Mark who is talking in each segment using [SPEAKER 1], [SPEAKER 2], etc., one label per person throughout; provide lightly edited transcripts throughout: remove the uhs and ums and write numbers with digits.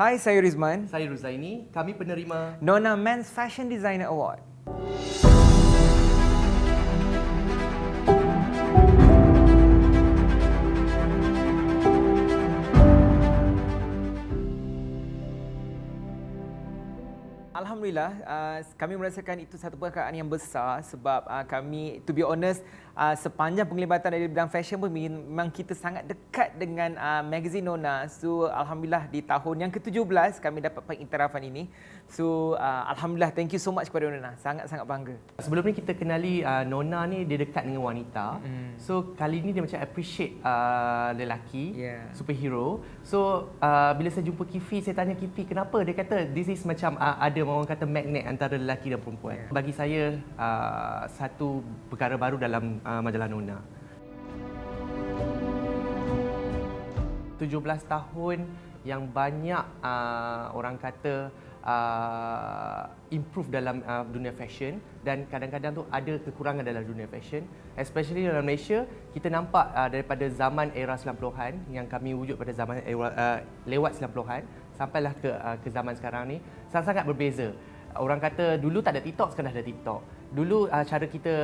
[SPEAKER 1] Hai, saya Rizman.
[SPEAKER 2] Saya Ruzaini, kami penerima
[SPEAKER 1] Nona Men's Fashion Designer Award. Alhamdulillah, kami merasakan itu satu perkara yang besar sebab kami, to be honest, sepanjang penglibatan dari bidang fashion pun memang kita sangat dekat dengan magazine Nona. So, Alhamdulillah di tahun yang ke-17 kami dapat pengiktirafan ini. So, Alhamdulillah, thank you so much kepada Nona. Sangat-sangat bangga.
[SPEAKER 2] Sebelum ni kita kenali Nona ni dia dekat dengan wanita. So kali ni dia macam appreciate lelaki, superhero. So bila saya jumpa Kifi, saya tanya Kifi kenapa, dia kata this is macam ada orang kata magnet antara lelaki dan perempuan. Bagi saya satu perkara baru dalam majalah Nona. 17 tahun yang banyak orang kata improve dalam dunia fashion, dan kadang-kadang tu ada kekurangan dalam dunia fashion, especially dalam Malaysia. Kita nampak daripada zaman era 90-an yang kami wujud pada zaman lewat 90-an sampailah ke zaman sekarang ni sangat-sangat berbeza. Orang kata dulu tak ada TikTok, sekarang dah ada TikTok. Dulu cara kita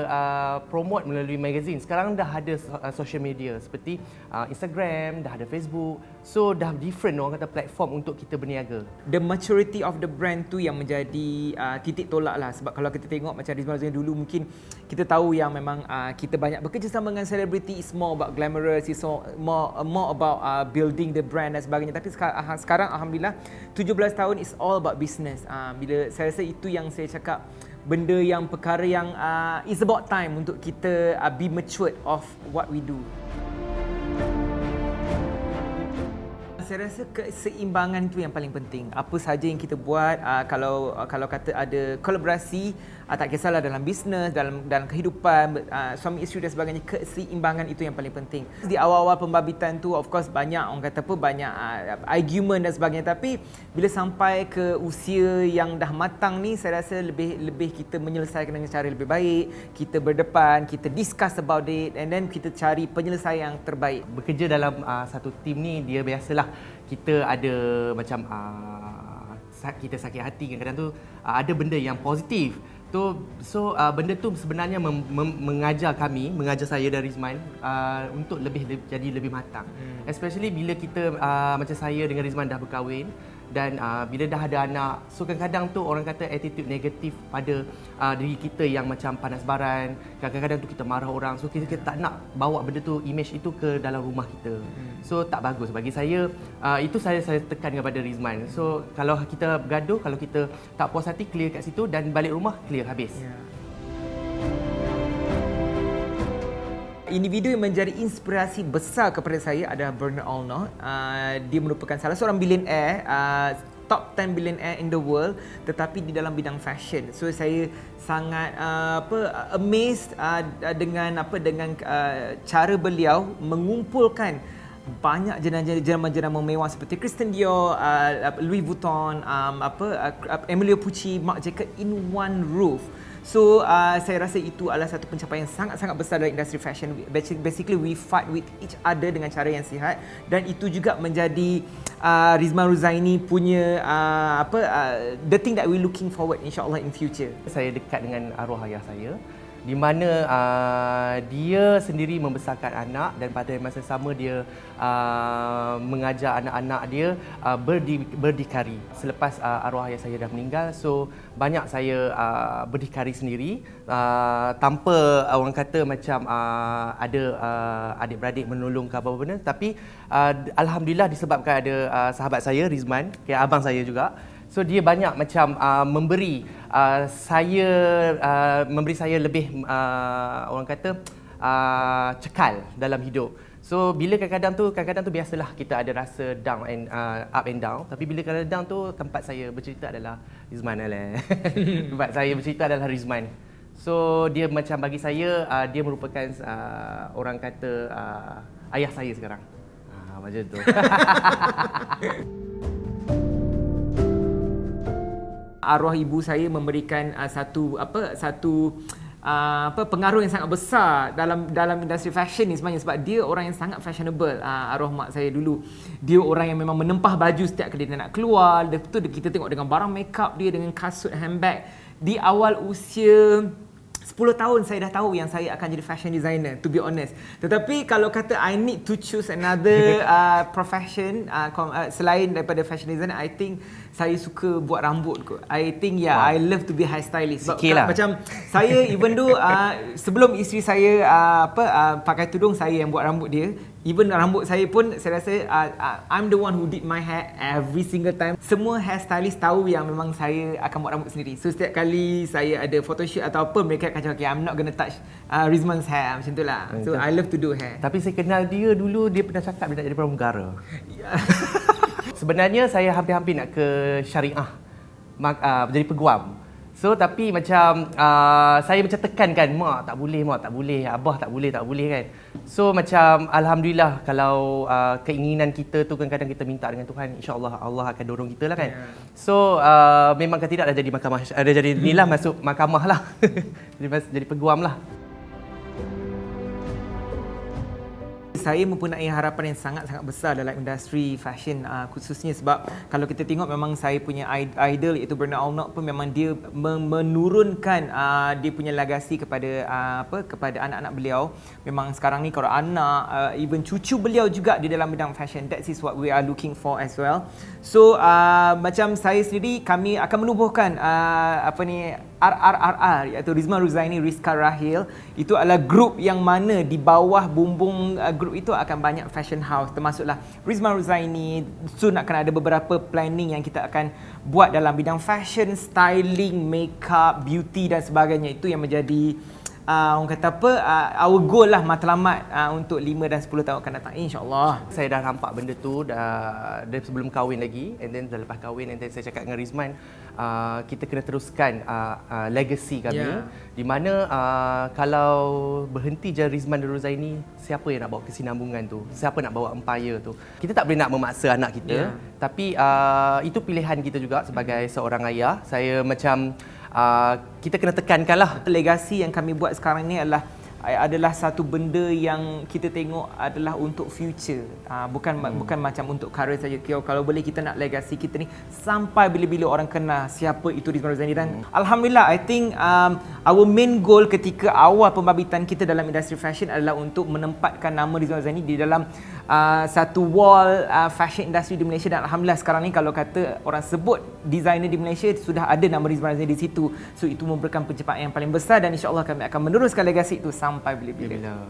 [SPEAKER 2] promote melalui magazine, sekarang dah ada social media seperti Instagram, dah ada Facebook. So dah different orang kata platform untuk kita berniaga.
[SPEAKER 1] The maturity of the brand tu yang menjadi titik tolak lah. Sebab kalau kita tengok macam Rizman dulu, mungkin kita tahu yang memang kita banyak bekerjasama dengan selebriti. It's more about glamorous, it's more about building the brand dan sebagainya. Tapi sekarang Alhamdulillah 17 tahun is all about business. Bila saya rasa itu yang saya cakap, benda yang perkara yang it's about time untuk kita be matured of what we do. Saya rasa keseimbangan itu yang paling penting. Apa saja yang kita buat, kalau kata ada kolaborasi, tak kisahlah dalam bisnes, dalam kehidupan, suami isteri dan sebagainya, keseimbangan itu yang paling penting. Di awal-awal pembabitan tu of course banyak orang kata banyak argument dan sebagainya, tapi bila sampai ke usia yang dah matang ni, saya rasa lebih kita menyelesaikan dengan cara lebih baik, kita berdepan, kita discuss about it, and then kita cari penyelesaian yang terbaik.
[SPEAKER 2] Bekerja dalam satu tim ni, dia biasalah kita ada macam kita sakit hati kadang-kadang tu, ada benda yang positif. So benda tu sebenarnya mengajar saya dan Rizman untuk jadi lebih matang. Especially bila kita macam saya dengan Rizman dah berkahwin dan bila dah ada anak, so kadang-kadang tu orang kata attitude negatif pada diri kita yang macam panas baran, kadang-kadang tu kita marah orang, so kita tak nak bawa benda tu, image itu ke dalam rumah kita. So tak bagus bagi saya. Itu saya tekan kepada Rizman. So kalau kita bergaduh, kalau kita tak puas hati, clear kat situ, dan balik rumah clear habis.
[SPEAKER 1] Individu yang menjadi inspirasi besar kepada saya adalah Bernard Arnault. Dia merupakan salah seorang billionaire, top 10 billionaire in the world, tetapi di dalam bidang fashion. So saya sangat amazed dengan cara beliau mengumpulkan banyak jenama-jenama mewah seperti Christian Dior, Louis Vuitton, Emilio Pucci, Marc Jacobs in one roof. So saya rasa itu adalah satu pencapaian sangat-sangat besar dalam industri fashion. Basically we fight with each other dengan cara yang sihat, dan itu juga menjadi Rizman Ruzaini punya the thing that we looking forward insya-Allah in future.
[SPEAKER 2] Saya dekat dengan arwah ayah saya, di mana dia sendiri membesarkan anak, dan pada masa sama dia mengajar anak-anak dia berdikari. Selepas arwah ayah saya dah meninggal, so banyak saya berdikari sendiri tanpa orang kata macam ada adik-beradik menolong ke apa-apa benda. Tapi Alhamdulillah disebabkan ada sahabat saya Rizman, kayak abang saya juga. So dia banyak macam memberi saya lebih orang kata cekal dalam hidup. So bila kadang-kadang tu biasalah kita ada rasa down and up and down. Tapi bila kadang down tu, tempat saya bercerita adalah Rizman tempat saya bercerita adalah Rizman. So dia macam bagi saya dia merupakan orang kata ayah saya sekarang. Macam tu.
[SPEAKER 1] Arwah ibu saya memberikan satu pengaruh yang sangat besar dalam industri fashion ni sebenarnya, sebab dia orang yang sangat fashionable. Arwah mak saya dulu, dia orang yang memang menempah baju setiap kali dia nak keluar. Lepas tu kita tengok dengan barang makeup dia, dengan kasut, handbag. Di awal usia 10 tahun saya dah tahu yang saya akan jadi fashion designer, to be honest. Tetapi kalau kata I need to choose another profession selain daripada fashion designer, I think saya suka buat rambut kot. I think I love to be hair stylist. Sebab macam saya even though sebelum isteri saya pakai tudung, saya yang buat rambut dia. Even rambut saya pun saya rasa I'm the one who did my hair every single time. Semua hairstylist tahu yang memang saya akan buat rambut sendiri. So setiap kali saya ada photoshoot atau apa, mereka akan cakap, okay, I'm not gonna touch Rizman's hair, macam tu lah. So I love to do hair.
[SPEAKER 2] Tapi saya kenal dia dulu, dia pernah cakap dia nak jadi pramugara. Sebenarnya saya hampir-hampir nak ke syariah, jadi peguam. So tapi macam saya macam tekankan, mak tak boleh, abah tak boleh kan. So macam alhamdulillah, kalau keinginan kita tu kadang-kadang kita minta dengan Tuhan, insya-Allah Allah akan dorong kita lah kan. So memang tidak dah jadi mahkamah, ada jadi inilah masuk mahkamah lah. jadi peguam lah.
[SPEAKER 1] Saya mempunyai harapan yang sangat-sangat besar dalam industri fashion, khususnya sebab kalau kita tengok memang saya punya idol iaitu Bernard Arnault pun memang dia menurunkan dia punya legasi kepada kepada anak-anak beliau. Memang sekarang ni kalau anak even cucu beliau juga di dalam bidang fashion, that is what we are looking for as well. So macam saya sendiri, kami akan menubuhkan RRRR iaitu Rizman Ruzaini Rizka Rahil. Itu adalah grup yang mana di bawah bumbung grup itu akan banyak fashion house, termasuklah Rizman Ruzaini. Soon akan ada beberapa planning yang kita akan buat dalam bidang fashion, styling, makeup, beauty dan sebagainya. Itu yang menjadi orang kata our goal lah, matlamat untuk 5 dan 10 tahun akan datang, insya-Allah.
[SPEAKER 2] Saya dah nampak benda tu dari sebelum kahwin lagi, and then lepas kahwin, and then saya cakap dengan Rizman, kita kena teruskan legacy kami, di mana kalau berhenti je Rizman dan Ruzaini, siapa yang nak bawa kesinambungan tu, siapa nak bawa empire tu. Kita tak boleh nak memaksa anak kita, tapi itu pilihan kita juga sebagai seorang ayah. Saya macam kita kena tekankanlah. Legasi yang kami buat sekarang ni adalah satu benda yang kita tengok adalah untuk future, bukan macam untuk career saja. Kalau boleh kita nak legasi kita ni sampai bila-bila orang kenal siapa itu Rizman Ruzaini. Dan alhamdulillah, I think our main goal ketika awal pembabitan kita dalam industri fashion adalah untuk menempatkan nama Rizman Ruzaini di dalam satu wall fashion industry di Malaysia. Dan alhamdulillah sekarang ni kalau kata orang sebut designer di Malaysia, sudah ada nama Rizman Ruzaini di situ. So itu memberikan pencapaian yang paling besar, dan insya-Allah kami akan meneruskan legasi itu sampai bila-bila.